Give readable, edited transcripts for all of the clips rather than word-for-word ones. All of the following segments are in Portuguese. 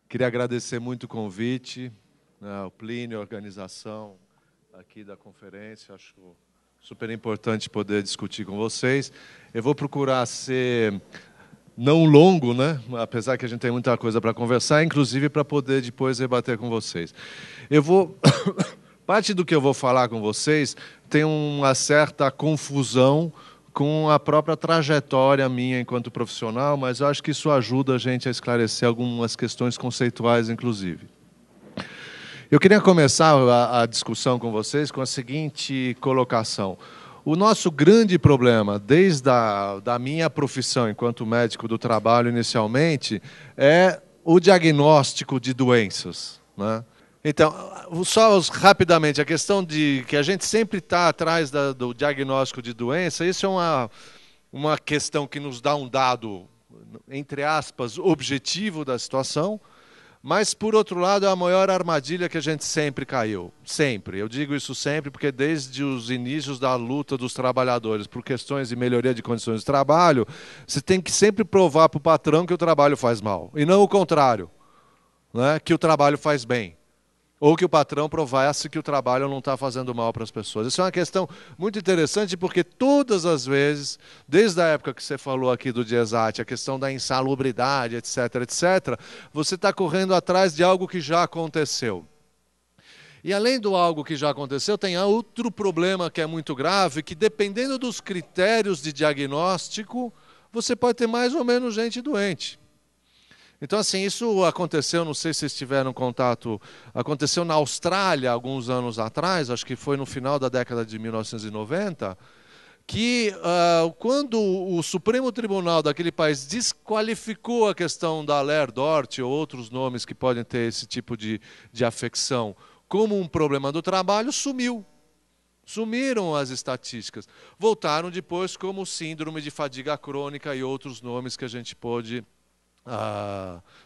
Queria agradecer muito o convite, né, ao Plínio, a organização aqui da conferência. Acho super importante poder discutir com vocês. Eu vou procurar ser não longo, né? Apesar que a gente tem muita coisa para conversar, inclusive para poder depois debater com vocês. Parte do que eu vou falar com vocês tem uma certa confusão com a própria trajetória minha enquanto profissional, mas eu acho que isso ajuda a gente a esclarecer algumas questões conceituais, inclusive. Eu queria começar a discussão com vocês com a seguinte colocação. O nosso grande problema, desde da minha profissão enquanto médico do trabalho inicialmente, é o diagnóstico de doenças, né? Então, só rapidamente, a questão de que a gente sempre está atrás do diagnóstico de doença, isso é uma questão que nos dá um dado, entre aspas, objetivo da situação, mas, por outro lado, é a maior armadilha que a gente sempre caiu. Sempre. Eu digo isso sempre porque desde os inícios da luta dos trabalhadores por questões de melhoria de condições de trabalho, você tem que sempre provar para o patrão que o trabalho faz mal, e não o contrário, né? Que o trabalho faz bem. Ou que o patrão provasse que o trabalho não está fazendo mal para as pessoas. Isso é uma questão muito interessante, porque todas as vezes, desde a época que você falou aqui do DIESAT, a questão da insalubridade, etc., etc., você está correndo atrás de algo que já aconteceu. E além do algo que já aconteceu, tem outro problema que é muito grave, que dependendo dos critérios de diagnóstico, você pode ter mais ou menos gente doente. Então, assim, isso aconteceu, não sei se vocês tiveram contato, aconteceu na Austrália alguns anos atrás, acho que foi no final da década de 1990, que quando o Supremo Tribunal daquele país desqualificou a questão da Ler-Dort ou outros nomes que podem ter esse tipo de afecção como um problema do trabalho, sumiu. Sumiram as estatísticas. Voltaram depois como síndrome de fadiga crônica e outros nomes que a gente pôde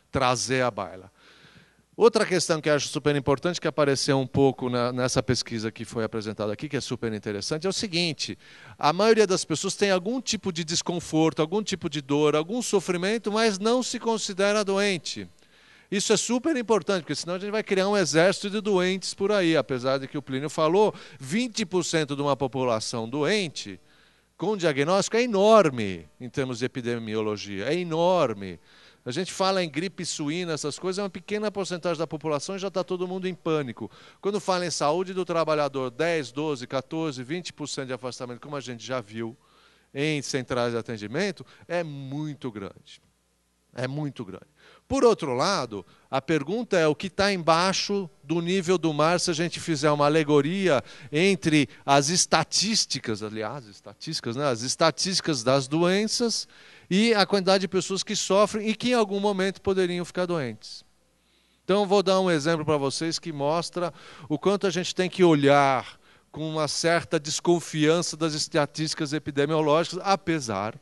trazer à baila. Outra questão que eu acho super importante, que apareceu um pouco nessa pesquisa que foi apresentada aqui, que é super interessante, é o seguinte: a maioria das pessoas tem algum tipo de desconforto, algum tipo de dor, algum sofrimento, mas não se considera doente. Isso é super importante, porque senão a gente vai criar um exército de doentes por aí, apesar de que o Plínio falou, 20% de uma população doente com diagnóstico é enorme em termos de epidemiologia, é enorme. A gente fala em gripe suína, essas coisas, é uma pequena porcentagem da população e já está todo mundo em pânico. Quando fala em saúde do trabalhador, 10, 12, 14, 20% de afastamento, como a gente já viu em centrais de atendimento, é muito grande. É muito grande. Por outro lado, a pergunta é o que está embaixo do nível do mar se a gente fizer uma alegoria entre as estatísticas, aliás, né? As estatísticas das doenças e a quantidade de pessoas que sofrem e que em algum momento poderiam ficar doentes. Então, vou dar um exemplo para vocês que mostra o quanto a gente tem que olhar com uma certa desconfiança das estatísticas epidemiológicas, apesar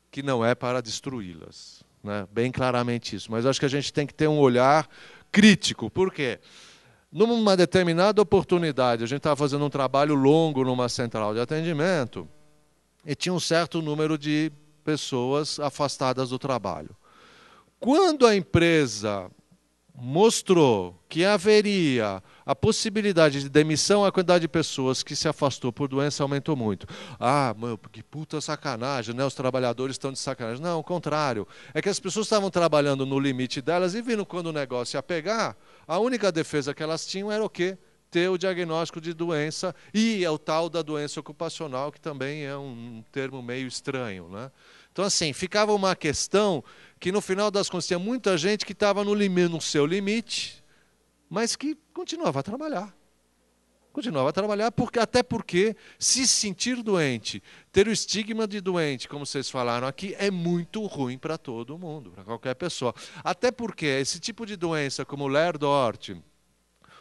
que não é para destruí-las. Né? Bem claramente isso. Mas acho que a gente tem que ter um olhar crítico. Por quê? Numa determinada oportunidade, a gente estava fazendo um trabalho longo numa central de atendimento e tinha um certo número de pessoas afastadas do trabalho. Quando a empresa mostrou que haveria a possibilidade de demissão, a quantidade de pessoas que se afastou por doença aumentou muito. Ah, mano, que puta sacanagem, né? Os trabalhadores estão de sacanagem. Não, ao contrário. É que as pessoas estavam trabalhando no limite delas e vindo quando o negócio ia pegar, a única defesa que elas tinham era o quê? Ter o diagnóstico de doença e é o tal da doença ocupacional, que também é um termo meio estranho, né? Então, assim, ficava uma questão que, no final das contas, tinha muita gente que estava no seu limite, mas que continuava a trabalhar. Continuava a trabalhar, até porque, se sentir doente, ter o estigma de doente, como vocês falaram aqui, é muito ruim para todo mundo, para qualquer pessoa. Até porque esse tipo de doença, como o Ler-Dort,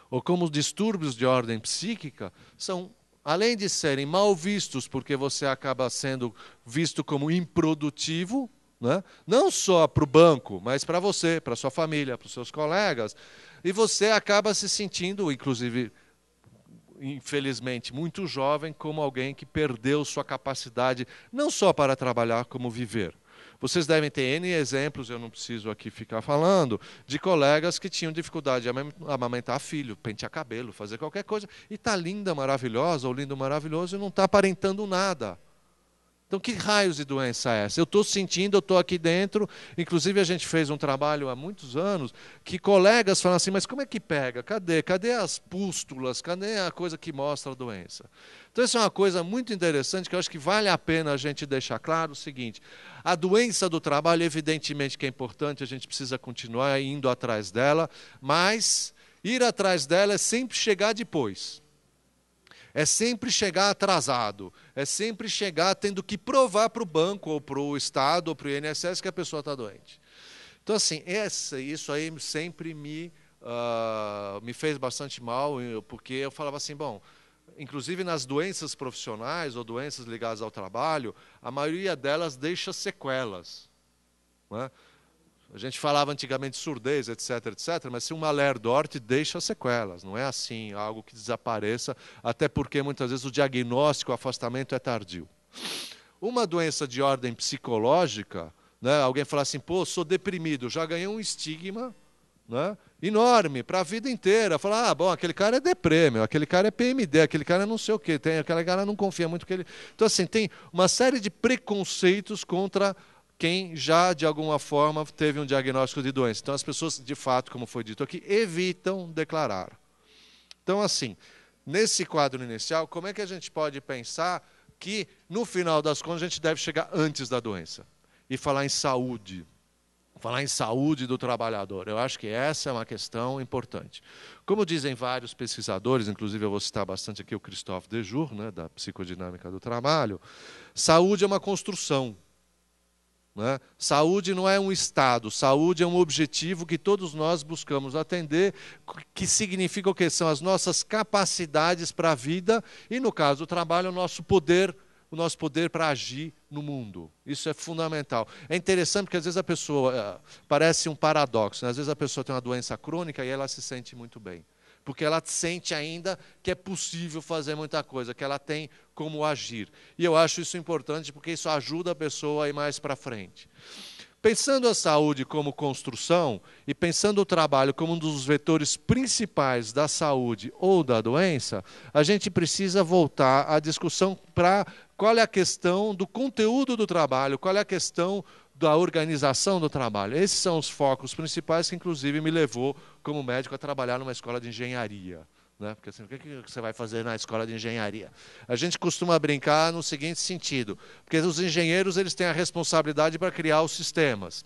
ou como os distúrbios de ordem psíquica, são, além de serem mal vistos, porque você acaba sendo visto como improdutivo, né? Não só para o banco, mas para você, para a sua família, para os seus colegas, e você acaba se sentindo, inclusive, infelizmente, muito jovem, como alguém que perdeu sua capacidade, não só para trabalhar, como viver. Vocês devem ter N exemplos, eu não preciso aqui ficar falando, de colegas que tinham dificuldade de amamentar filho, pentear cabelo, fazer qualquer coisa, e está linda, maravilhosa, ou lindo, maravilhoso, e não está aparentando nada. Então, que raios de doença é essa? Eu estou sentindo, eu estou aqui dentro. Inclusive, a gente fez um trabalho há muitos anos que colegas falam assim, mas como é que pega? Cadê? Cadê as pústulas? Cadê a coisa que mostra a doença? Então, isso é uma coisa muito interessante que eu acho que vale a pena a gente deixar claro o seguinte. A doença do trabalho, evidentemente que é importante, a gente precisa continuar indo atrás dela, mas ir atrás dela é sempre chegar depois. É sempre chegar atrasado, é sempre chegar tendo que provar para o banco, ou para o Estado, ou para o INSS que a pessoa está doente. Então, assim, isso aí sempre me fez bastante mal, porque eu falava assim, bom, inclusive nas doenças profissionais ou doenças ligadas ao trabalho, a maioria delas deixa sequelas, não é? A gente falava antigamente de surdez, etc, etc, mas se uma Lerdort deixa sequelas, não é assim, algo que desapareça, até porque muitas vezes o diagnóstico, o afastamento é tardio. Uma doença de ordem psicológica, né, alguém fala assim, pô, sou deprimido, já ganhei um estigma, né, enorme para a vida inteira. Falar, bom, aquele cara é deprê, aquele cara é PMD, aquele cara não sei o quê, aquele cara não confia muito que ele... Então, assim, tem uma série de preconceitos contra quem já, de alguma forma, teve um diagnóstico de doença. Então, as pessoas, de fato, como foi dito aqui, evitam declarar. Então, assim, nesse quadro inicial, como é que a gente pode pensar que, no final das contas, a gente deve chegar antes da doença e falar em saúde do trabalhador? Eu acho que essa é uma questão importante. Como dizem vários pesquisadores, inclusive eu vou citar bastante aqui o Christophe Dejour, né, da psicodinâmica do trabalho, saúde é uma construção. Né? Saúde não é um estado, saúde é um objetivo que todos nós buscamos atender, que significa o que? São as nossas capacidades para a vida e, no caso do trabalho, o nosso poder para agir no mundo. Isso é fundamental. É interessante porque às vezes a pessoa, parece um paradoxo, né? Às vezes a pessoa tem uma doença crônica e ela se sente muito bem. Porque ela sente ainda que é possível fazer muita coisa, que ela tem como agir. E eu acho isso importante porque isso ajuda a pessoa a ir mais para frente. Pensando a saúde como construção e pensando o trabalho como um dos vetores principais da saúde ou da doença, a gente precisa voltar à discussão para qual é a questão do conteúdo do trabalho, qual é a questão da organização do trabalho. Esses são os focos principais que, inclusive, me levou, como médico, a trabalhar numa escola de engenharia. Né? Porque assim, o que você vai fazer na escola de engenharia? A gente costuma brincar no seguinte sentido, porque os engenheiros eles têm a responsabilidade para criar os sistemas.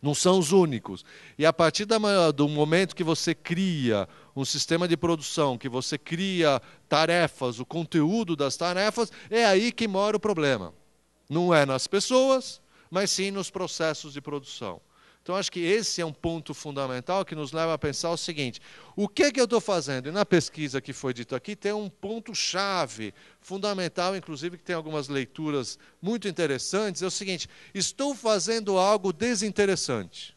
Não são os únicos. E a partir do momento que você cria um sistema de produção, que você cria tarefas, o conteúdo das tarefas, é aí que mora o problema. Não é nas pessoas, mas sim nos processos de produção. Então, acho que esse é um ponto fundamental que nos leva a pensar o seguinte, o que é que eu estou fazendo? E na pesquisa que foi dito aqui, tem um ponto-chave, fundamental, inclusive, que tem algumas leituras muito interessantes, é o seguinte, estou fazendo algo desinteressante.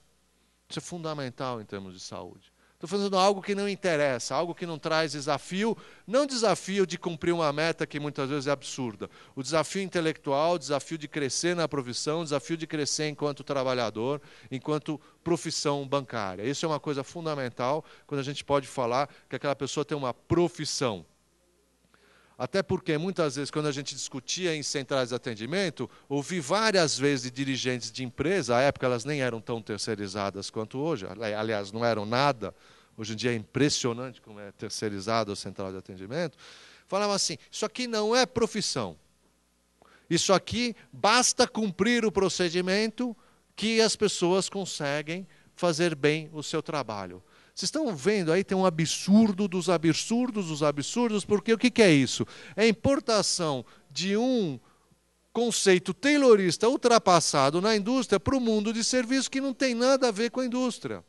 Isso é fundamental em termos de saúde. Estou fazendo algo que não interessa, algo que não traz desafio, não desafio de cumprir uma meta que muitas vezes é absurda. O desafio intelectual, o desafio de crescer na profissão, o desafio de crescer enquanto trabalhador, enquanto profissão bancária. Isso é uma coisa fundamental quando a gente pode falar que aquela pessoa tem uma profissão. Até porque, muitas vezes, quando a gente discutia em centrais de atendimento, ouvi várias vezes de dirigentes de empresa, à época elas nem eram tão terceirizadas quanto hoje, aliás, não eram nada, hoje em dia é impressionante como é terceirizada a central de atendimento, falavam assim, isso aqui não é profissão, isso aqui basta cumprir o procedimento que as pessoas conseguem fazer bem o seu trabalho. Vocês estão vendo aí, tem um absurdo dos absurdos dos absurdos, porque o que é isso? É a importação de um conceito taylorista ultrapassado na indústria para o mundo de serviço que não tem nada a ver com a indústria.